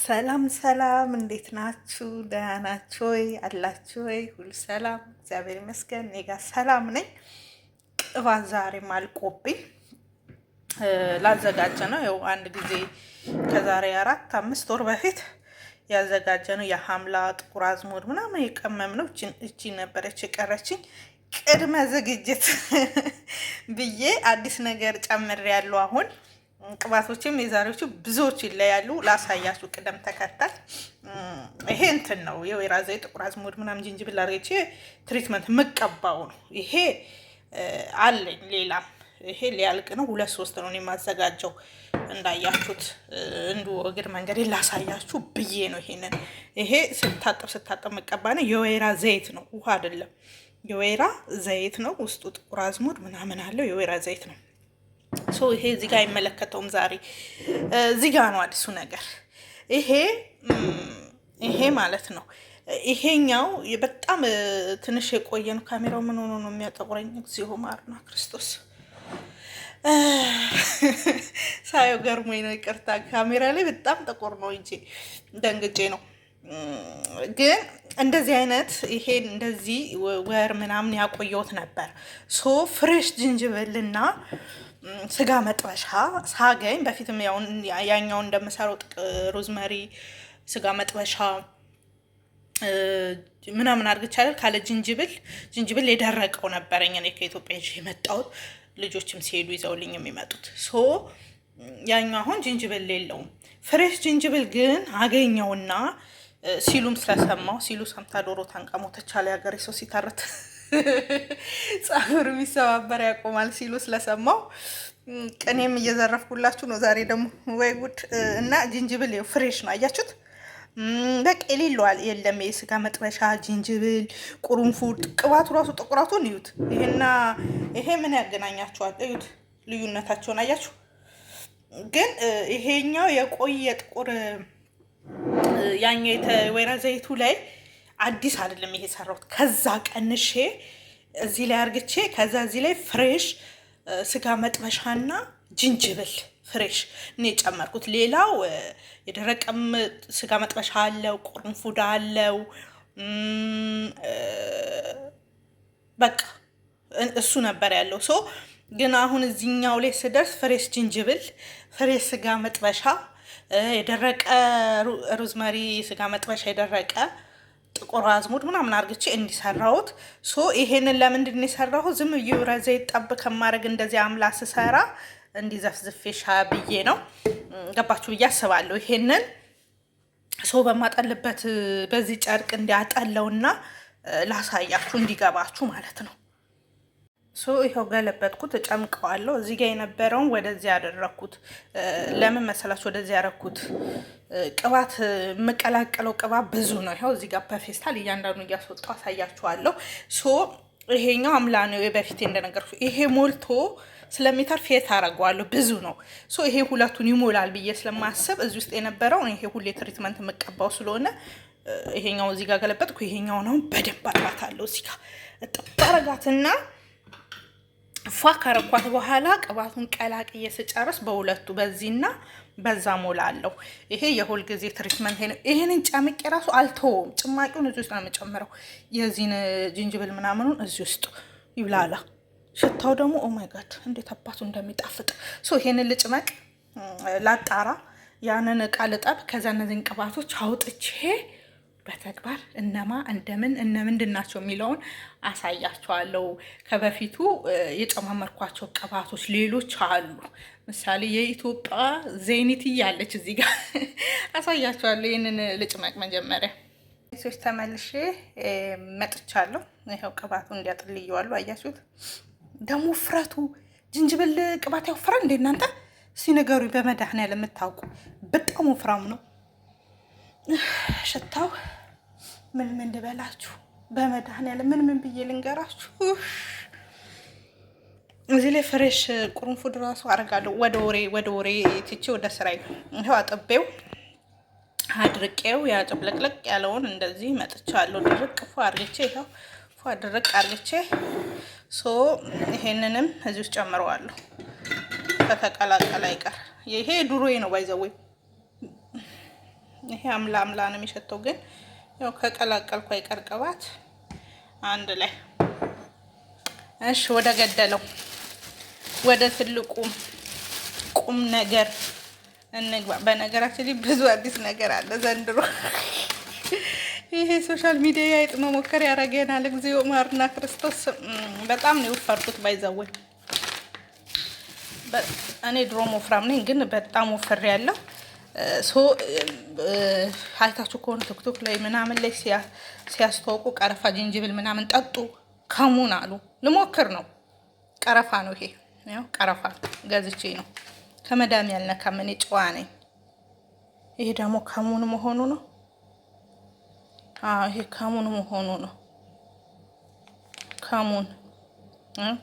ሰላም ሰላም፣ እንዴት ናችሁ? ደህና ናችሁ ወይ? አላችሁ ወይ? ሁሉ ሰላም፣ እግዚአብሔር ይመስገን። እኔ ጋር ሰላም ነኝ። ቅባት ዛሬም አልቆብኝ ላዘጋጀ ነው። ያው አንድ ጊዜ ከዛሬ 4-5 ወር በፊት ያዘጋጀ ነው። የሐምላ ጥቁር አዝሙድ ምናምን የቀመም ነው። እቺ ነበረች የቀረችኝ ቅድመ ዝግጅት ብዬ አዲስ ነገር ጨምሬያለሁ አሁን ቅባቶችም የዛሬዎቹ ብዙዎች ይለያሉ። ላሳያችሁ ቅደም ተከተል። ይሄ እንትን ነው የወይራ ዘይት፣ ጥቁር አዝሙድ ምናምን ጅንጅብል አድርጌ ትሪትመንት የምቀባው ነው። ይሄ አለኝ ሌላም። ይሄ ሊያልቅ ነው። 2-3 ነው የማዘጋጀው። እንዳያችሁት እንዱ እግር መንገድ ላሳያችሁ ብዬ ነው። ይሄ ስታጠብ መቀባ ነው። የወይራ ዘይት ነው፣ ውሃ አይደለም። የወይራ ዘይት ነው። ውስጡ ጥቁር አዝሙድ ምናምን አለው። የወይራ ዘይት ነው። ይሄ እዚህ ጋር አይመለከተውም። ዛሬ እዚህ ጋር ነው አዲሱ ነገር። ይሄ ማለት ነው። ይሄኛው በጣም ትንሽ የቆየ ነው። ካሜራው ምን ሆኖ ነው የሚያጠቁረኝ? እግዚኦ ማርና ክርስቶስ ሳየው ገርሞኝ ነው። ይቅርታ፣ ካሜራ ላይ በጣም ጥቁር ነው እንጂ ደንግጬ ነው። ግን እንደዚህ አይነት ይሄን እንደዚህ ወር ምናምን ያቆየሁት ነበር። ፍሬሽ ዝንጅብልና ስጋ መጥበሻ ሳገኝ በፊትም ያኛው እንደምሰራው ሮዝመሪ ስጋ መጥበሻ ምናምን አድርግቻለሁ። ካለ ዝንጅብል የደረቀው ነበረኝ እኔ ከኢትዮጵያ ይዤ የመጣሁት፣ ልጆችም ሲሄዱ ይዘውልኝ የሚመጡት። ያኛው አሁን ዝንጅብል የለውም። ፍሬሽ ዝንጅብል ግን አገኘውና ሲሉም ስለሰማው ሲሉ ሰምታ ዶሮ ታንቃሞ ተቻለ ያገሬ ሰው ሲታረት ጸጉር የሚሰባበር ያቆማል ሲሉ ስለሰማው ቅኔም እየዘረፍኩላችሁ ነው ዛሬ ደግሞ። ወይ ጉድ! እና ዝንጅብል ፍሬሽ ነው አያችሁት። በቃ የሌለዋል የለም። የስጋ መጥበሻ ዝንጅብል፣ ቁርንፉድ፣ ቅባቱ ራሱ ጥቁራቱን እዩት። ይሄ ምን ያገናኛቸዋል? እዩት ልዩነታቸውን አያችሁ። ግን ይሄኛው የቆየ ጥቁር ያኛው የተወይራ ዘይቱ ላይ አዲስ አይደለም ይሄ ሰራሁት። ከዛ ቀንሼ እዚህ ላይ አርግቼ ከዛ እዚህ ላይ ፍሬሽ ስጋ መጥበሻና ዝንጅብል ፍሬሽ እኔ ጨመርኩት። ሌላው የደረቀም ስጋ መጥበሻ አለው፣ ቁርንፉድ አለው። በቃ እሱ ነበር ያለው። ግን አሁን እዚህኛው ላይ ስደርስ ፍሬሽ ዝንጅብል፣ ፍሬሽ ስጋ መጥበሻ፣ የደረቀ ሮዝመሪ ስጋ መጥበሻ፣ የደረቀ ጥቁር አዝሙድ ምናምን አርግቼ እንዲሰራሁት። ይሄንን ለምንድን ነው የሰራሁት? ዝም ብዬ ወይራ ዘይት ጠብ ከማድረግ እንደዚህ አምላ ስሰራ እንዲዘፍዝፌ ብዬ ነው። ገባችሁ ብዬ አስባለሁ። ይሄንን በማጠልበት በዚህ ጨርቅ እንዲያጠለውና ላሳያችሁ እንዲገባችሁ ማለት ነው። ይኸው ገለበጥኩት፣ እጨምቀዋለሁ። እዚህ ጋር የነበረውን ወደዚህ ያደረኩት ለምን መሰላችሁ? ወደዚህ ያደረኩት ቅባት የምቀላቀለው ቅባት ብዙ ነው። ይኸው እዚህ ጋር በፌስታል እያንዳንዱ እያስወጣው አሳያችኋለሁ። ይሄኛው አምላ ነው በፊቴ እንደነገርኩ። ይሄ ሞልቶ ስለሚተርፍ የት አደርገዋለሁ? ብዙ ነው። ይሄ ሁለቱን ይሞላል ብዬ ስለማስብ እዚህ ውስጥ የነበረውን ይሄ ሁሌ ትሪትመንት የምቀባው ስለሆነ ይሄኛው እዚህ ጋር ገለበጥኩ። ይሄኛው ነው በደንብ አጥራታለሁ። እዚህ ጋር እጠባረጋትና ፏ ካረኳት በኋላ ቅባቱን ቀላቅዬ ስጨርስ በሁለቱ በዚህና በዛ ሞላለሁ። ይሄ የሁል ጊዜ ትሪትመንት ነው። ይሄንን ጨምቄ ራሱ አልተውም። ጭማቂውን እዚህ ውስጥ ነው የምጨምረው። የዚህን ዝንጅብል ምናምኑን እዚህ ውስጥ ይብላላ። ሽታው ደግሞ ኦ ማይ ጋድ እንዴት አባቱ እንደሚጣፍጥ። ይሄንን ልጭመቅ፣ ላጣራ፣ ያንን እቃ ልጠብ። ከዛ እነዚህን ቅባቶች አውጥቼ በተግባር እነምንድን ናቸው የሚለውን አሳያቸዋለሁ። ከበፊቱ የጨማመርኳቸው ቅባቶች ሌሎች አሉ። ምሳሌ የኢትዮጵያ ዜኒት እያለች እዚህ ጋር አሳያቸዋለሁ። ይህንን ልጭመቅ መጀመሪያ። ተመልሼ መጥቻለሁ። ይኸው ቅባቱ እንዲያጥልየዋለሁ። አያችሁት ደግሞ ውፍረቱ። ዝንጅብል ቅባት ያወፍራል እንዴ እናንተ? ሲነገሩኝ በመድኃኒዓለም የምታውቁ በጣም ወፍራም ነው ሽታው። ምን ልበላችሁ? በመድኃኒዓለም ምን ብዬ ልንገራችሁ? እዚህ ላይ ፍሬሽ ቁርንፉድ ራሱ አደርጋለሁ። ወደ ወሬ ትቼ ወደ ስራዬ። ይኸው አጥቤው አድርቄው ያጨብለቅለቅ ያለውን እንደዚህ መጥቻለሁ። ድርቅ ፏ አድርጌ ይኸው ፏ ድርቅ አድርጌ ይሄንንም እዚህ ውስጥ ጨምረዋለሁ። ከተቀላቀለ አይቀር ይሄ ድሮዬ ነው ባይዘው ይሄ አምላ አምላ ነው የሚሸተው፣ ግን ያው ከቀላቀልኩ አይቀር ቅባት አንድ ላይ። እሺ ወደ ገደለው ወደ ትልቁ ቁም ነገር እንግባ። በነገራችን ላይ ብዙ አዲስ ነገር አለ ዘንድሮ። ይሄ ሶሻል ሚዲያ አይጥ መሞከር ያደርገናል። እግዚኦ ማርና ክርስቶስ። በጣም ነው የወፈርኩት ባይዘወይ። እኔ ድሮም ወፍራም ነኝ፣ ግን በጣም ወፈር ያለው አይታችሁ ከሆነ ቲክቶክ ላይ ምናምን ላይ ሲያስተዋውቁ ቀረፋ፣ ጅንጅብል ምናምን ጠጡ ከሙን አሉ። ልሞክር ነው። ቀረፋ ነው ይሄ። ያው ቀረፋ ገዝቼ ነው። ከመዳም ያልነካም፣ እኔ ጨዋ ነኝ። ይሄ ደግሞ ከሙን መሆኑ ነው። ይሄ ከሙን መሆኑ ነው።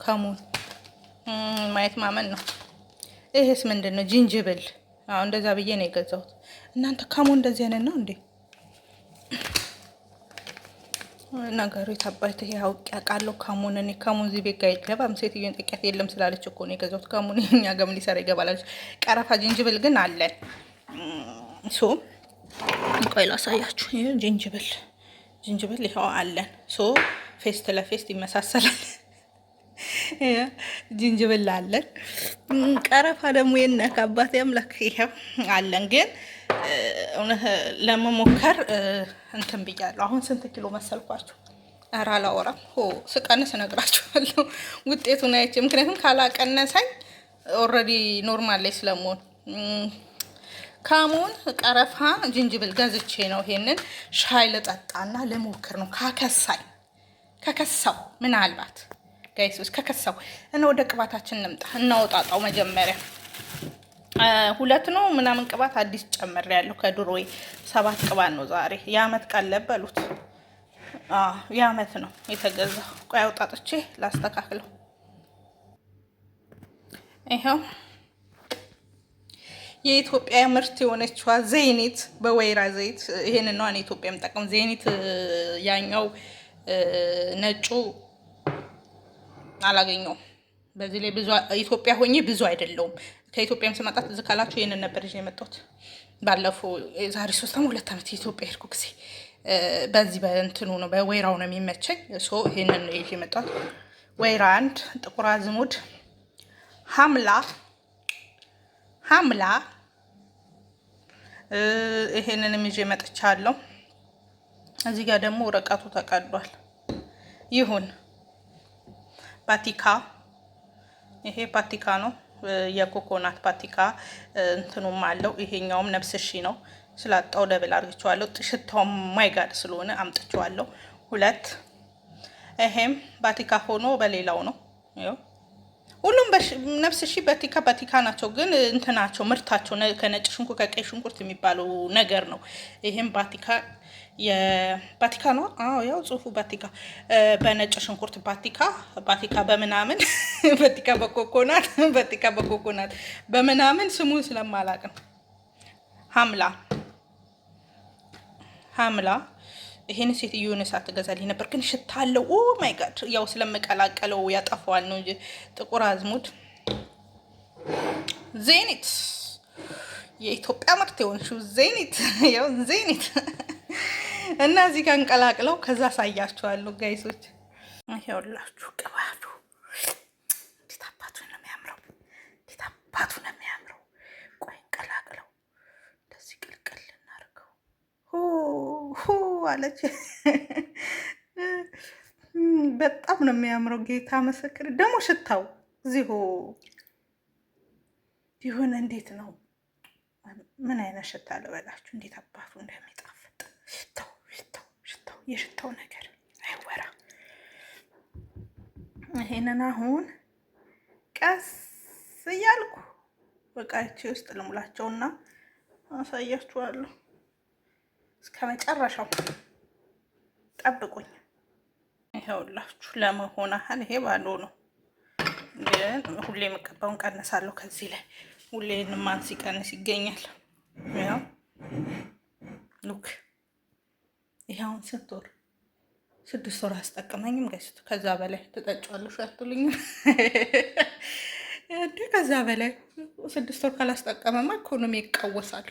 ከሙን ማየት ማመን ነው። ይሄስ ምንድን ነው? ጅንጅብል። እንደዛ ብዬ ነው የገዛሁት። እናንተ ከሙን እንደዚህ አይነት ነው እንዴ? ነገሩ የታባይት ይሄ አውቄ አውቃለሁ። ከሙን እኔ ከሙን እዚህ ቤት ጋር አይገባም። ሴትዮን ጠቂያት የለም ስላለች እኮ ነው የገዛሁት። ከሙን እኛ ገም ሊሰራ ይገባላለች። ቀረፋ ጅንጅብል ግን አለን። ቆይ ላሳያችሁ። ይሄ ጅንጅብል ይኸው አለን። ፌስት ለፌስት ይመሳሰላል። ጅንጅብል አለን። ቀረፋ ደግሞ የነካባት ያምላክ ይኸው አለን። ግን ለመሞከር እንትን ብያለሁ። አሁን ስንት ኪሎ መሰልኳችሁ? ኧረ አላወራም። ስቀንስ እነግራችኋለሁ ውጤቱን አይቼ። ምክንያቱም ካላቀነሰኝ ኦልሬዲ ኖርማል ላይ ስለመሆን ከሙን ቀረፋ ጅንጅብል ገዝቼ ነው። ይሄንን ሻይ ልጠጣና ልሞክር ነው። ከከሳው ምናልባት ጋይሶች ከከሳው እና ወደ ቅባታችን እንምጣ። እናወጣጣው መጀመሪያ 2 ነው ምናምን ቅባት አዲስ ጨምሬያለሁ። ከድሮዬ 7 ቅባት ነው ዛሬ። የአመት ቀለብ በሉት። የአመት ነው የተገዛው። ቆይ አውጣጥቼ ላስተካክለው። ይኸው የኢትዮጵያ ምርት የሆነችዋ ዘይኒት በወይራ ዘይት። ይሄንን ነው እኔ ኢትዮጵያ የምጠቀም ዘይኒት። ያኛው ነጩ አላገኘውም። በዚህ ላይ ብዙ ኢትዮጵያ ሆኜ ብዙ አይደለውም። ከኢትዮጵያም ስመጣት እዚህ ካላችሁ ይሄንን ነበር ይዤ የመጣሁት። ባለፈው ዛሬ 3 ዓመት 2 ዓመት ኢትዮጵያ ሄድኩ ጊዜ በዚህ በእንትኑ ነው በወይራው ነው የሚመቸኝ። ይሄንን ነው ይዤ የመጣሁት። ወይራ 1፣ ጥቁር አዝሙድ፣ ሐምላ ይሄንንም ይዤ መጥቻለሁ። እዚህ ጋር ደግሞ ወረቀቱ ተቀዷል። ይሁን ፓቲካ። ይሄ ፓቲካ ነው፣ የኮኮናት ፓቲካ እንትኑም አለው። ይሄኛውም ነፍስሺ ነው። ስላጣው ደብል አድርጌዋለሁ። ሽታው ማይጋድ ስለሆነ አምጥቼዋለሁ። 2 ይሄም ፓቲካ ሆኖ በሌላው ነው። ሁሉም ነፍስሺ ፓቲካ ናቸው፣ ግን እንትናቸው ምርታቸው ከነጭ ሽንኩርት ከቀይ ሽንኩርት የሚባለው ነገር ነው። ይሄም ፓቲካ ነው። ያው ጽሁፉ ፓቲካ በነጭ ሽንኩርት ፓቲካ በምናምን ፓቲካ በኮኮናት በምናምን ስሙን ስለማላቅ ነው። ሐምላ ይሄን ሴትዮ የሆነ ሰዓት ትገዛልኝ ነበር፣ ግን ሽታ አለው። ኦ ማይ ጋድ! ያው ስለምቀላቀለው ያጠፋዋል ነው እንጂ። ጥቁር አዝሙድ፣ ዘይኒት፣ የኢትዮጵያ ምርት የሆነችው ዘይኒት፣ ያው ዘይኒት እና እዚህ ጋር እንቀላቅለው። ከዛ ሳያችኋለሁ ጋይሶች። ይኸውላችሁ ቅባቱ እንዴት አባቱ ነው የሚያምረው! ቆይ እንቀላቅለው። እንደዚህ ቅልቅል እናድርገው። አለች። በጣም ነው የሚያምረው። ጌታ መሰክር። ደግሞ ሽታው እዚሁ ይሁን። እንዴት ነው? ምን አይነት ሽታ ልበላችሁ? እንዴት አባቱ እንደሚጣፍጥ ሽታው የሽታው ነገር አይወራ። ይሄንን አሁን ቀስ እያልኩ በቃቼ ውስጥ ልሙላቸውና አሳያችኋለሁ። እስከ መጨረሻው ጠብቁኝ። ይኸውላችሁ ለመሆን ያህል ይሄ ባዶ ነው፣ ግን ሁሌ የምቀባውን ቀንሳለሁ ከዚህ ላይ። ሁሌ ማን ሲቀንስ ይገኛል። ያው ሉክ ይሄውን ስንት ወር 6 ወር አስጠቀመኝም ጋይስ። ከዛ በላይ ትጠጫለሽ አትሉኝም እንዴ? ከዛ በላይ 6 ወር ካላስጠቀመማ ኢኮኖሚ ይቃወሳል።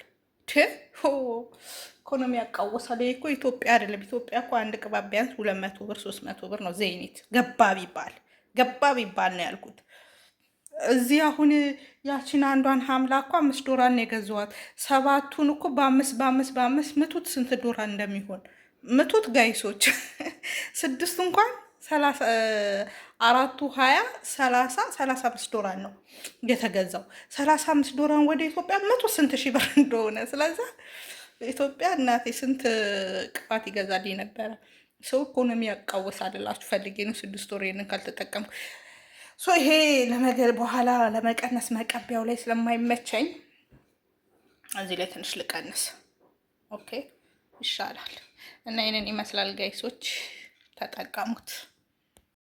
ኢኮኖሚ ያቃወሳል። ይሄ እኮ ኢትዮጵያ አይደለም። ኢትዮጵያ እኮ አንድ ቅባብ ቢያንስ 200 ብር 300 ብር ነው ዘይኒት ገባ ቢባል ነው ያልኩት። እዚህ አሁን ያቺን አንዷን ሀምላ እኮ 5 ዶላር ነው የገዛዋት። 7ቱን እኮ በአምስት ምቱት ስንት ዶላር እንደሚሆን ምቱት ጋይሶች። 6ቱ እንኳን 4ቱ 35 ዶላር ነው የተገዛው። 35 ዶላር ወደ ኢትዮጵያ መቶ ስንት ሺህ ብር እንደሆነ። ስለዛ በኢትዮጵያ እናቴ ስንት ቅባት ይገዛልኝ ነበረ። ሰው ኢኮኖሚ ያቃወሳልላችሁ ፈልጌ ነው። 6 ወር ይሄንን ካልተጠቀምኩ ይሄ ለመገር በኋላ ለመቀነስ መቀቢያው ላይ ስለማይመቸኝ እዚህ ላይ ትንሽ ልቀንስ። ኦኬ ይሻላል። እና ይሄንን ይመስላል ጋይሶች፣ ተጠቀሙት።